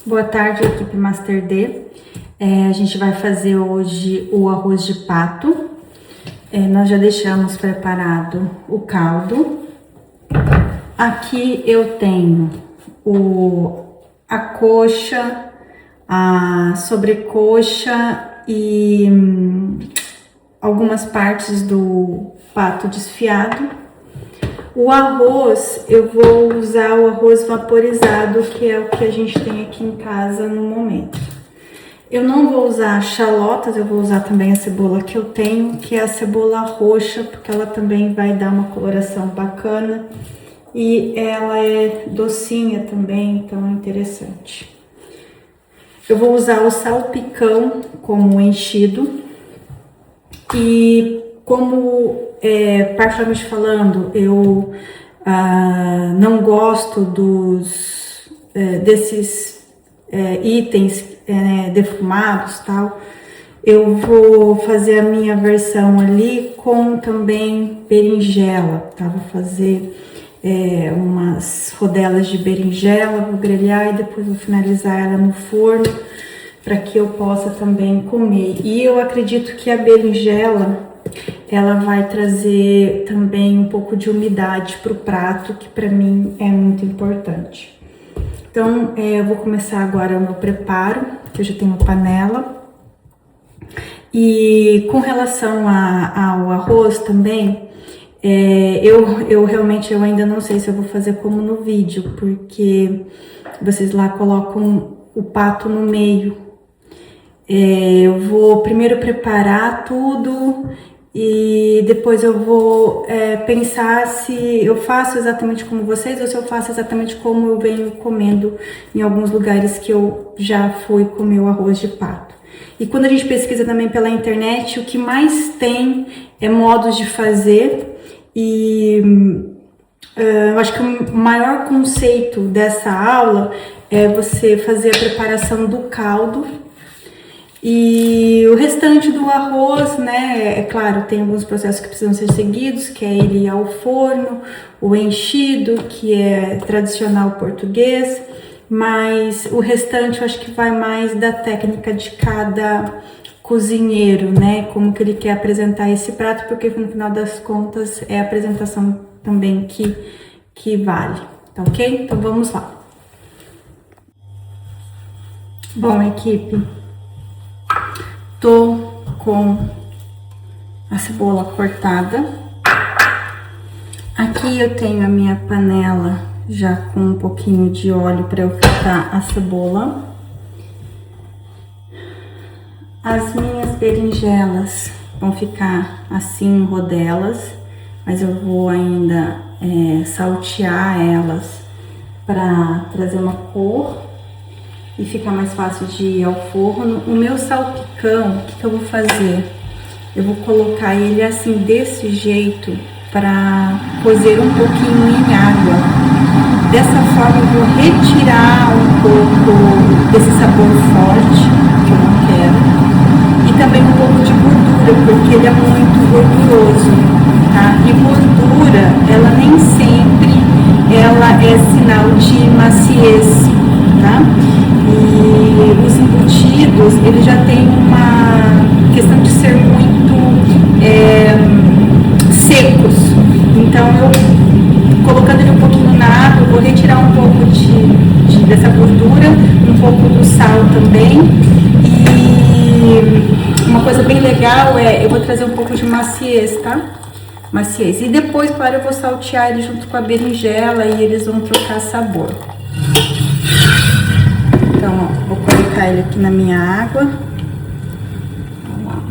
Boa tarde, equipe Master D. A gente vai fazer hoje o arroz de pato. Nós já deixamos preparado o caldo. Aqui eu tenho a coxa, a sobrecoxa e algumas partes do pato desfiado. O arroz, eu vou usar o arroz vaporizado, que é o que a gente tem aqui em casa no momento. Eu não vou usar chalotas, eu vou usar também a cebola que eu tenho, que é a cebola roxa, porque ela também vai dar uma coloração bacana. E ela é docinha também, então é interessante. Eu vou usar o salpicão como enchido. E como, particularmente falando, eu não gosto desses itens defumados, tal, eu vou fazer a minha versão ali com também berinjela, tá? Vou fazer umas rodelas de berinjela, vou grelhar e depois vou finalizar ela no forno para que eu possa também comer. E eu acredito que a berinjela, ela vai trazer também um pouco de umidade para o prato, que para mim é muito importante. Então, eu vou começar agora o meu preparo, que eu já tenho panela. E com relação ao arroz também, eu realmente ainda não sei se eu vou fazer como no vídeo, porque vocês lá colocam o pato no meio. Eu vou primeiro preparar tudo e depois eu vou pensar se eu faço exatamente como vocês ou se eu faço exatamente como eu venho comendo em alguns lugares que eu já fui comer o arroz de pato. E quando a gente pesquisa também pela internet, o que mais tem é modos de fazer e eu acho que o maior conceito dessa aula é você fazer a preparação do caldo. E o restante do arroz, né, é claro, tem alguns processos que precisam ser seguidos, que é ele ir ao forno, o enchido, que é tradicional português, mas o restante eu acho que vai mais da técnica de cada cozinheiro, né, como que ele quer apresentar esse prato, porque no final das contas é a apresentação também que vale, tá ok? Então vamos lá. Bom, equipe, tô com a cebola cortada. Aqui eu tenho a minha panela já com um pouquinho de óleo para eu fritar a cebola. As minhas berinjelas vão ficar assim em rodelas, mas eu vou ainda saltear elas para trazer uma cor e ficar mais fácil de ir ao forno. O meu salpicão, o que eu vou fazer? Eu vou colocar ele assim, desse jeito, para cozer um pouquinho em água. Dessa forma eu vou retirar um pouco desse sabor forte, que eu não quero, e também um pouco de gordura, porque ele é muito gorduroso, tá? E gordura, ela nem sempre ela é sinal de maciez, tá? E os embutidos, ele já tem uma questão de ser muito secos. Então, eu colocando ele um pouquinho na água, eu vou retirar um pouco dessa gordura, um pouco do sal também. E uma coisa bem legal eu vou trazer um pouco de maciez, tá? Maciez. E depois, claro, eu vou saltear ele junto com a berinjela e eles vão trocar sabor. Então, ó, vou colocar ele aqui na minha água. Olha lá.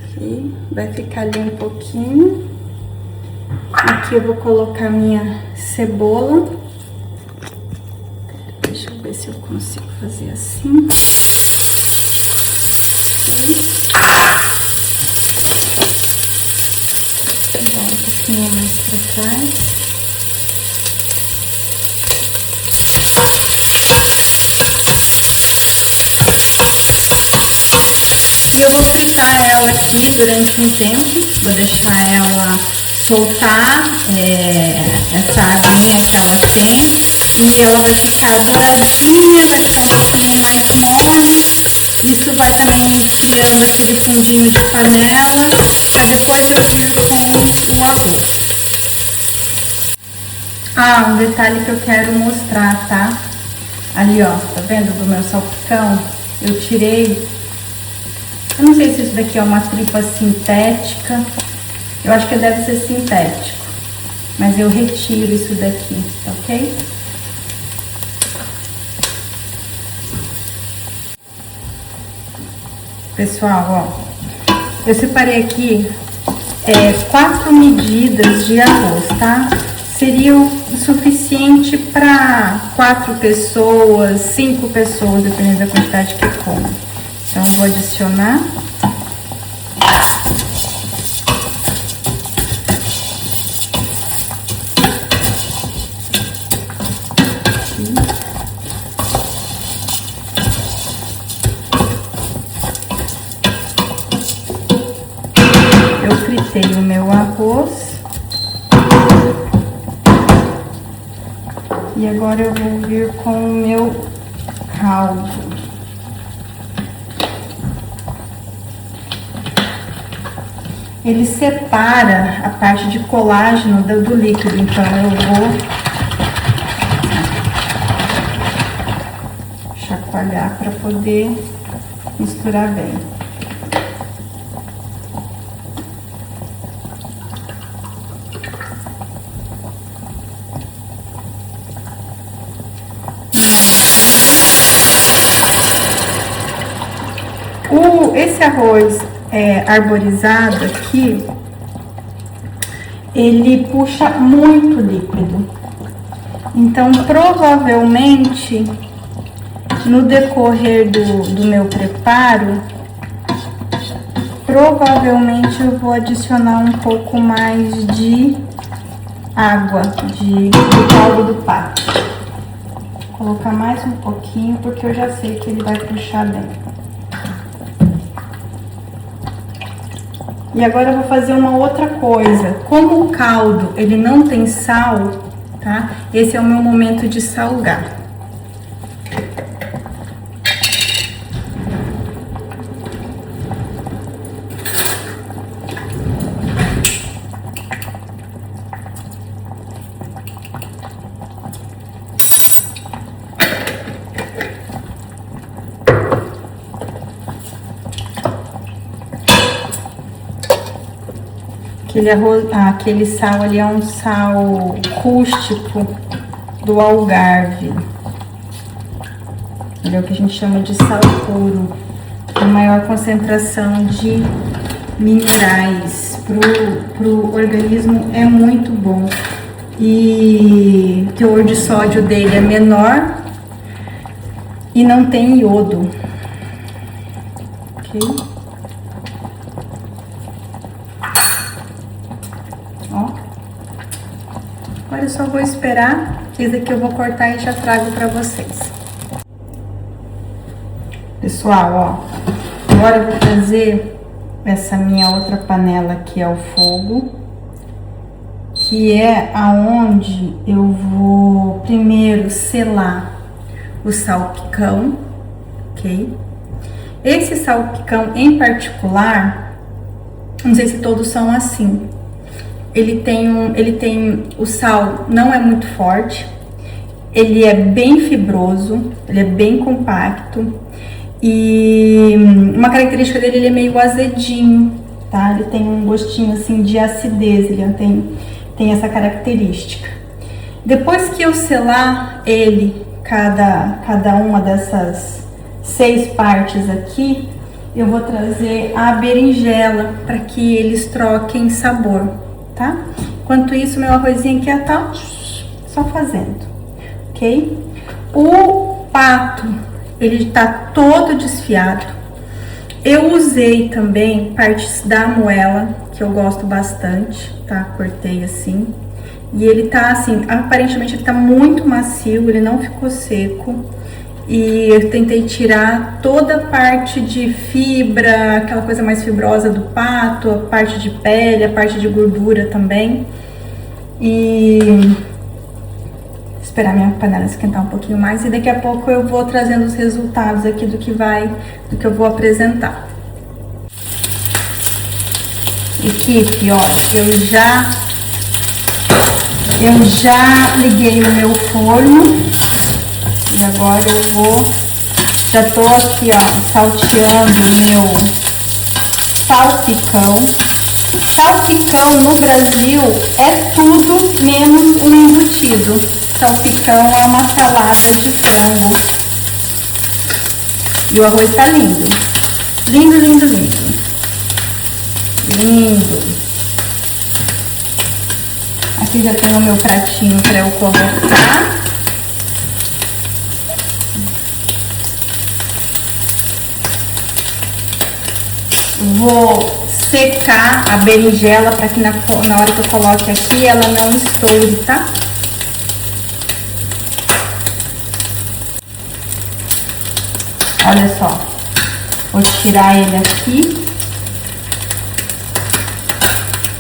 Aqui, vai ficar ali um pouquinho. Aqui eu vou colocar minha cebola. Deixa eu ver se eu consigo fazer assim. Vou um pouquinho mais para trás. E eu vou fritar ela aqui durante um tempo, vou deixar ela soltar essa aguinha que ela tem e ela vai ficar douradinha, vai ficar um pouquinho mais mole. Isso vai também virando aquele fundinho de panela, para depois eu vir com o arroz. Ah, um detalhe que eu quero mostrar, tá? Ali, ó, tá vendo do meu salpicão? Eu tirei, eu não sei se isso daqui é uma tripa sintética, eu acho que deve ser sintético, mas eu retiro isso daqui, tá ok? Pessoal, ó, eu separei aqui 4 medidas de arroz, tá? Seria o suficiente para 4 pessoas, 5 pessoas, dependendo da quantidade que come. Então, eu vou adicionar. Eu fritei o meu arroz. E agora eu vou vir com o meu caldo. Ele separa a parte de colágeno do líquido, então eu vou chacoalhar para poder misturar bem. Esse arroz arborizado aqui, ele puxa muito líquido. Então, provavelmente, no decorrer do meu preparo, provavelmente eu vou adicionar um pouco mais de água, do caldo do pato. Vou colocar mais um pouquinho, porque eu já sei que ele vai puxar bem. E agora eu vou fazer uma outra coisa. Como o caldo, ele não tem sal, tá? Esse é o meu momento de salgar. Aquele sal ali é um sal rústico do Algarve. Ele é o que a gente chama de sal puro. A maior concentração de minerais pro organismo é muito bom. E o teor de sódio dele é menor e não tem iodo. Ok? Ó. Agora eu só vou esperar, que esse aqui eu vou cortar e já trago pra vocês. Pessoal, ó, agora eu vou trazer essa minha outra panela aqui ao fogo, que é aonde eu vou primeiro selar o salpicão, ok? Esse salpicão em particular, não sei se todos são assim. Ele tem o sal não é muito forte, ele é bem fibroso, ele é bem compacto e uma característica dele, ele é meio azedinho, tá? Ele tem um gostinho assim de acidez, ele tem essa característica. Depois que eu selar ele, cada uma dessas 6 partes aqui, eu vou trazer a berinjela para que eles troquem sabor, tá? Enquanto isso, meu arrozinho aqui tá só fazendo, ok? O pato, ele tá todo desfiado. Eu usei também partes da moela, que eu gosto bastante, tá? Cortei assim. E ele tá assim, aparentemente ele tá muito macio, ele não ficou seco. e eu tentei tirar toda a parte de fibra, aquela coisa mais fibrosa do pato, a parte de pele, a parte de gordura também. E esperar minha panela esquentar um pouquinho mais e daqui a pouco eu vou trazendo os resultados aqui do que eu vou apresentar. Equipe, ó, eu já liguei o meu forno e agora já tô aqui, ó, salteando o meu salpicão. Salpicão no Brasil é tudo menos um embutido. Salpicão é uma salada de frango. E o arroz tá lindo. Lindo, lindo, lindo. Lindo. Aqui já tem o meu pratinho para eu colocar. Vou secar a berinjela para que na hora que eu coloque aqui ela não estoure, tá? Olha só, vou tirar ele aqui.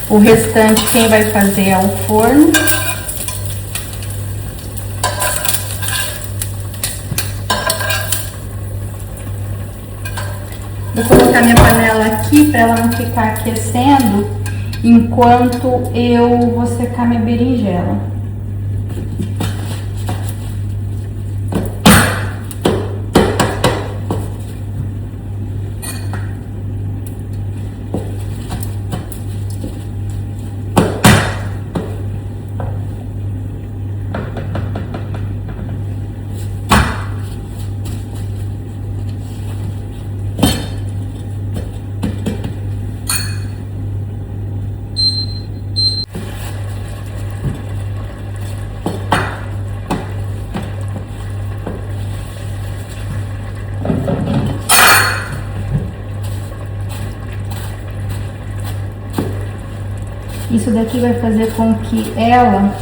O restante quem vai fazer é o forno. Vou colocar minha panela aqui para ela não ficar aquecendo enquanto eu vou secar minha berinjela. Isso daqui vai fazer com que ela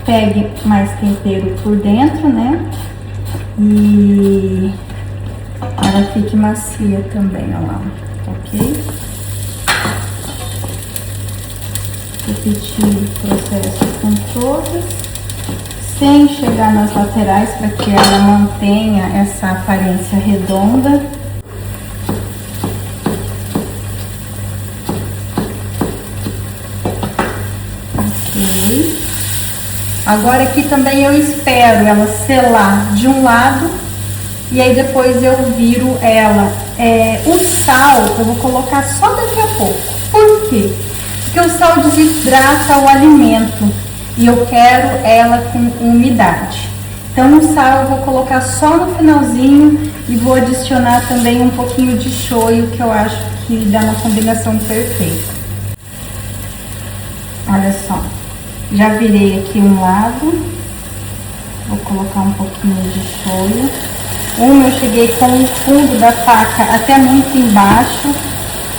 pegue mais tempero por dentro, né? E ela fique macia também, ó lá, ok? Repetir o processo com todas, sem chegar nas laterais, para que ela mantenha essa aparência redonda. Agora aqui também eu espero ela selar de um lado e aí depois eu viro ela. O sal eu vou colocar só daqui a pouco. Por quê? Porque o sal desidrata o alimento e eu quero ela com umidade. Então o sal eu vou colocar só no finalzinho e vou adicionar também um pouquinho de shoyu, que eu acho que dá uma combinação perfeita. Olha só. Já virei aqui um lado, vou colocar um pouquinho de shoyu. Eu cheguei com o fundo da faca até muito embaixo,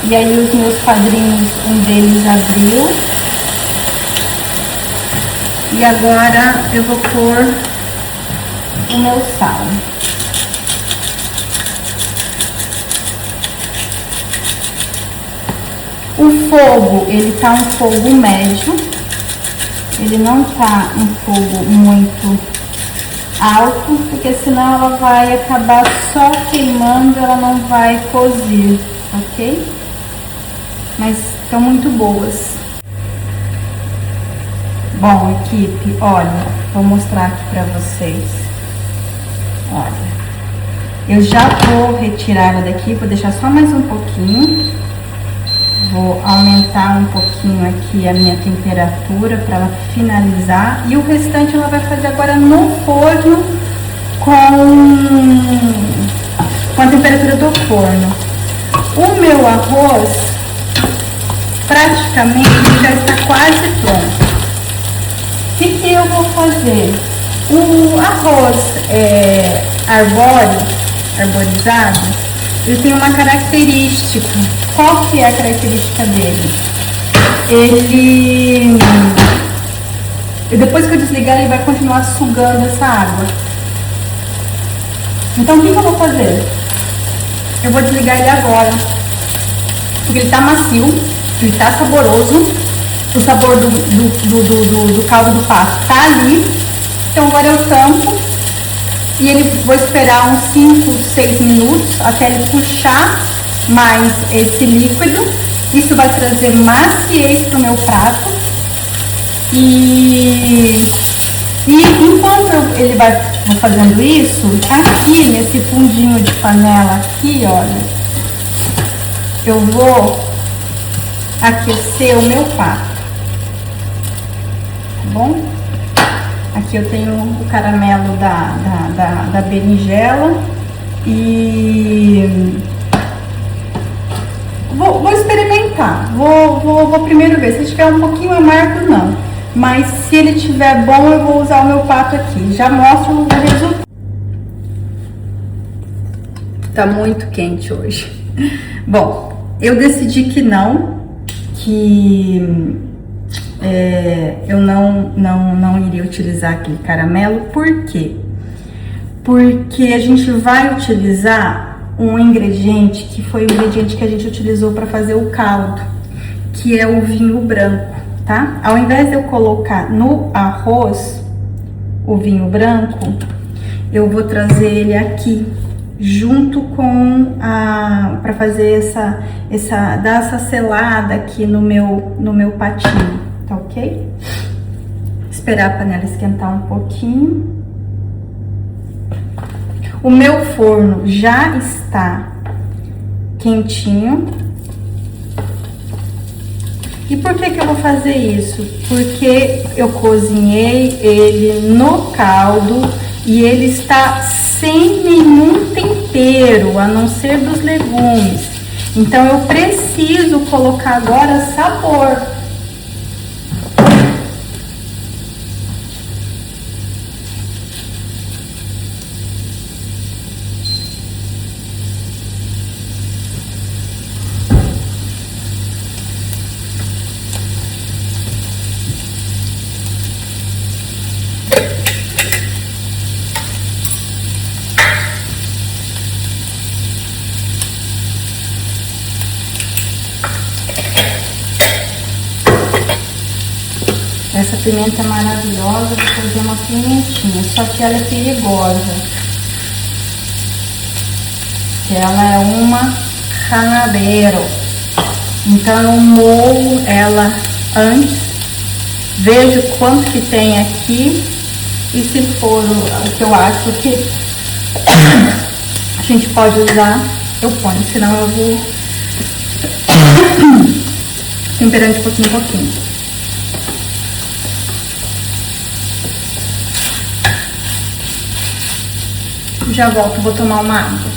e aí os meus padrinhos, um deles abriu. E agora eu vou pôr o meu sal. O fogo, ele tá um fogo médio. Ele não tá um fogo muito alto, porque senão ela vai acabar só queimando, ela não vai cozer, ok? Mas estão muito boas. Bom, equipe, olha, vou mostrar aqui pra vocês. Olha, eu já vou retirar ela daqui, vou deixar só mais um pouquinho. Vou aumentar um pouquinho aqui a minha temperatura para ela finalizar. E o restante ela vai fazer agora no forno com a temperatura do forno. O meu arroz praticamente já está quase pronto. O que eu vou fazer? O arroz arborizado, ele tem uma característica. Qual que é a característica dele? Depois que eu desligar, ele vai continuar sugando essa água. Então o que eu vou fazer? Eu vou desligar ele agora, porque ele tá macio, ele tá saboroso, o sabor do caldo do pato tá ali. Então agora eu tampo e ele vou esperar uns 5, 6 minutos até ele puxar mais esse líquido. Isso vai trazer maciez pro meu prato. E enquanto ele vai fazendo isso, aqui nesse fundinho de panela aqui, olha, eu vou aquecer o meu pato, tá bom? Aqui eu tenho o caramelo da berinjela e vou experimentar, vou primeiro ver, se tiver um pouquinho amargo não, mas se ele tiver bom eu vou usar o meu pato aqui, já mostro o resultado. Tá muito quente hoje. Bom, eu decidi que eu não iria utilizar aquele caramelo. Por quê? Porque a gente vai utilizar um ingrediente que foi o ingrediente que a gente utilizou para fazer o caldo, que é o vinho branco, tá? Ao invés de eu colocar no arroz o vinho branco, eu vou trazer ele aqui junto com para fazer dar essa selada aqui no meu patinho, tá ok? Esperar a panela esquentar um pouquinho. O meu forno já está quentinho. E por que eu vou fazer isso? Porque eu cozinhei ele no caldo e ele está sem nenhum tempero, a não ser dos legumes. Então eu preciso colocar agora sabor. Essa pimenta é maravilhosa, vou fazer uma pimentinha, só que ela é perigosa. Que ela é uma habanero. Então eu moo ela antes, vejo quanto que tem aqui e se for o que eu acho que a gente pode usar, eu ponho, senão eu vou temperando de pouquinho em pouquinho. Já volto, vou tomar uma água.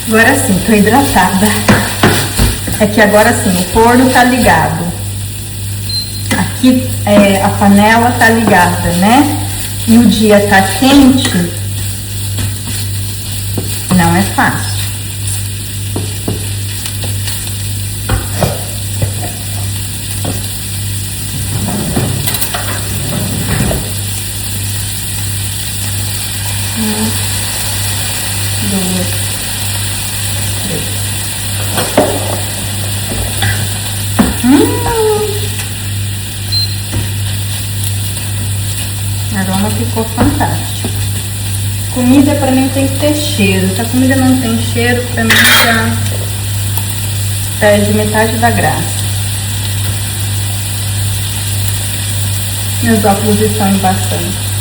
Agora sim, tô hidratada. É que agora sim, o forno tá ligado. Aqui a panela tá ligada, né? E o dia tá quente. Não é fácil. Duas, três. O aroma ficou fantástico. Comida pra mim tem que ter cheiro. Se a comida não tem cheiro, pra mim já perde metade da graça. Meus óculos estão embaçando.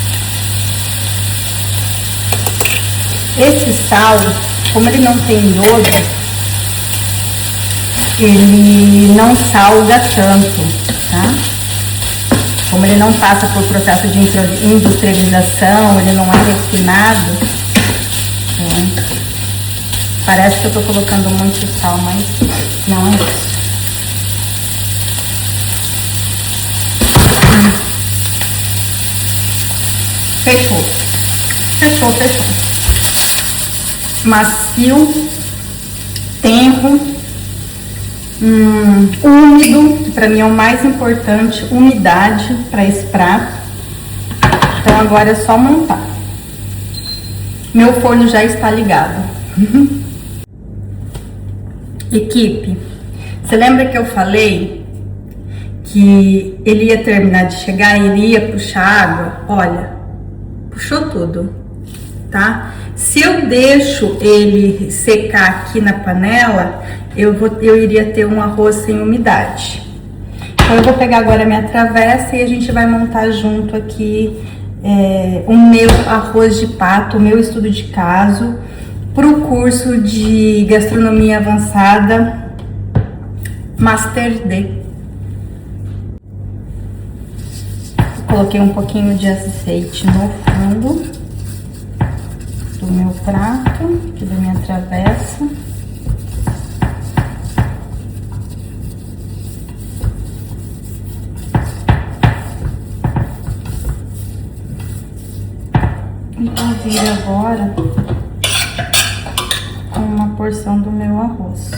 Esse sal, como ele não tem iodo, ele não salga tanto, tá? Como ele não passa por processo de industrialização, ele não é refinado, então, parece que eu tô colocando muito sal, mas não é isso. Fechou. Fechou, fechou. Macio, tenro, úmido, que pra mim é o mais importante, umidade para esse prato. Então agora é só montar. Meu forno já está ligado. Equipe, você lembra que eu falei que ele ia terminar de chegar e ele ia puxar água? Olha, puxou tudo, tá? Se eu deixo ele secar aqui na panela, eu iria ter um arroz sem umidade. Então eu vou pegar agora a minha travessa e a gente vai montar junto aqui o meu arroz de pato, o meu estudo de caso, para o curso de gastronomia avançada Master D. Coloquei um pouquinho de azeite no fundo do meu prato, aqui da minha travessa. E vou vir agora com uma porção do meu arroz.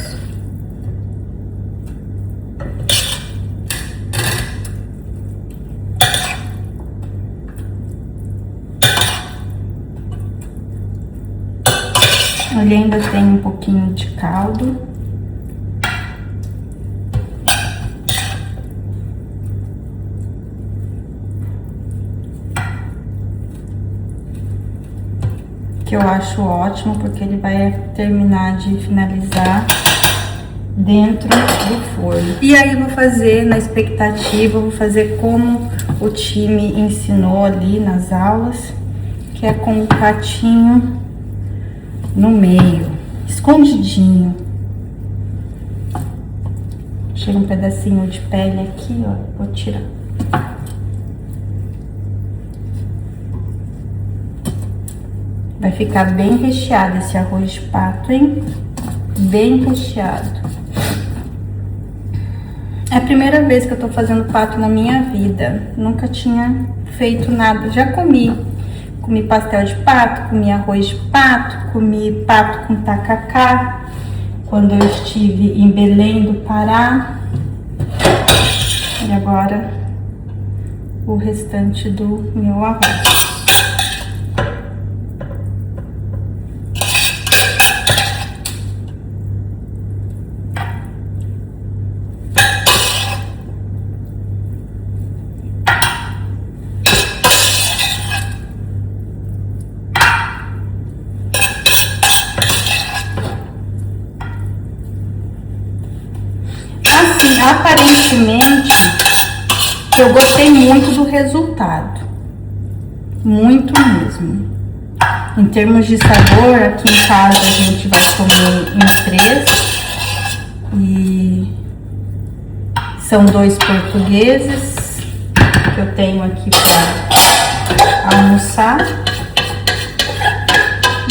Ele ainda tem um pouquinho de caldo. Que eu acho ótimo, porque ele vai terminar de finalizar dentro do forno. E aí eu vou fazer na expectativa, vou fazer como o time ensinou ali nas aulas, que é com o patinho no meio, escondidinho. Chega um pedacinho de pele aqui, ó, vou tirar. Vai ficar bem recheado esse arroz de pato, hein? Bem recheado. É a primeira vez que eu tô fazendo pato na minha vida. Nunca tinha feito nada. Já comi. Comi pastel de pato, comi arroz de pato, comi pato com tacacá, quando eu estive em Belém do Pará. E agora o restante do meu arroz. Assim, aparentemente, eu gostei muito do resultado. Muito mesmo. Em termos de sabor, aqui em casa a gente vai comer em 3. E são 2 portugueses que eu tenho aqui para almoçar.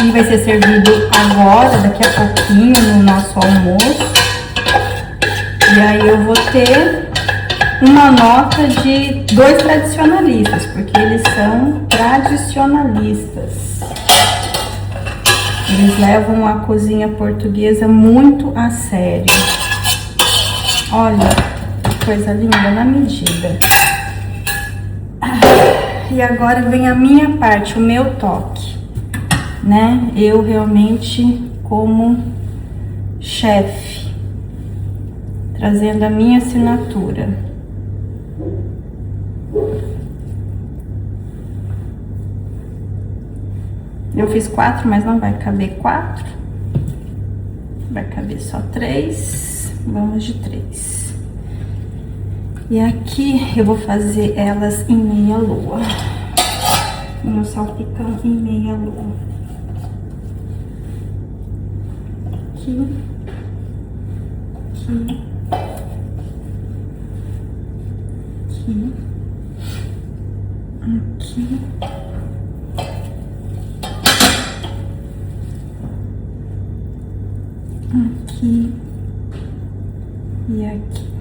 E vai ser servido agora, daqui a pouquinho, no nosso almoço. E aí eu vou ter uma nota de 2 tradicionalistas, porque eles são tradicionalistas. Eles levam a cozinha portuguesa muito a sério. Olha, que coisa linda, na medida. E agora vem a minha parte, o meu toque, né? Eu realmente como chefe, trazendo a minha assinatura. Eu fiz 4, mas não vai caber 4. Vai caber só 3. Vamos de 3. E aqui eu vou fazer elas em meia lua. O meu salpicão em meia lua. Aqui. Aqui. Aqui, aqui, aqui e aqui.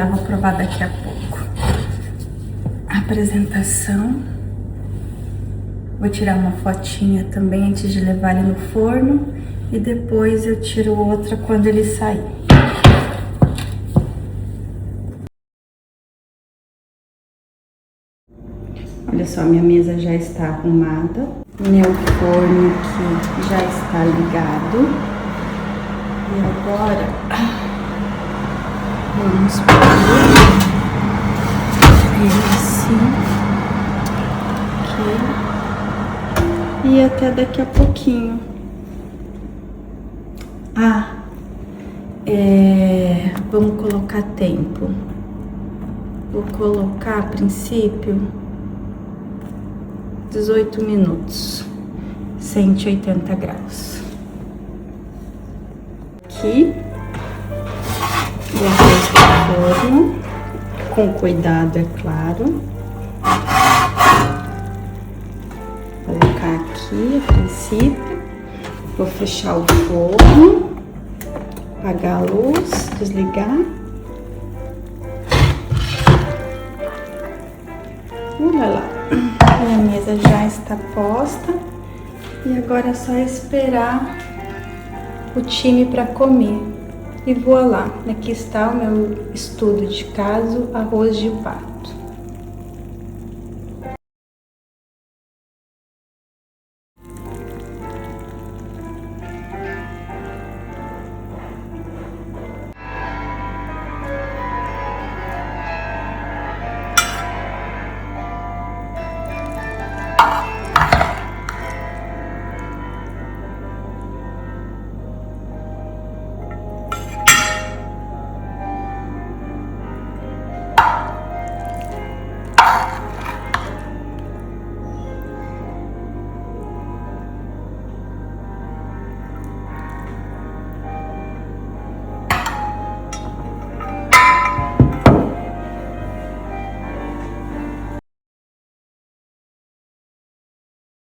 mostrar, vou provar daqui a pouco. Apresentação. Vou tirar uma fotinha também antes de levar ele no forno e depois eu tiro outra quando ele sair. Olha só, minha mesa já está arrumada, meu forno aqui já está ligado. E agora vamos pôr ele assim, aqui, e até daqui a pouquinho. Vamos colocar tempo. Vou colocar a princípio 18 minutos, 180 graus. Aqui, o arroz do forno, com cuidado, é claro. Vou colocar aqui a princípio, vou fechar o forno, apagar a luz, desligar. Olha lá, minha mesa já está posta e agora é só esperar o time para comer. E voilá, aqui está o meu estudo de caso, arroz de pato.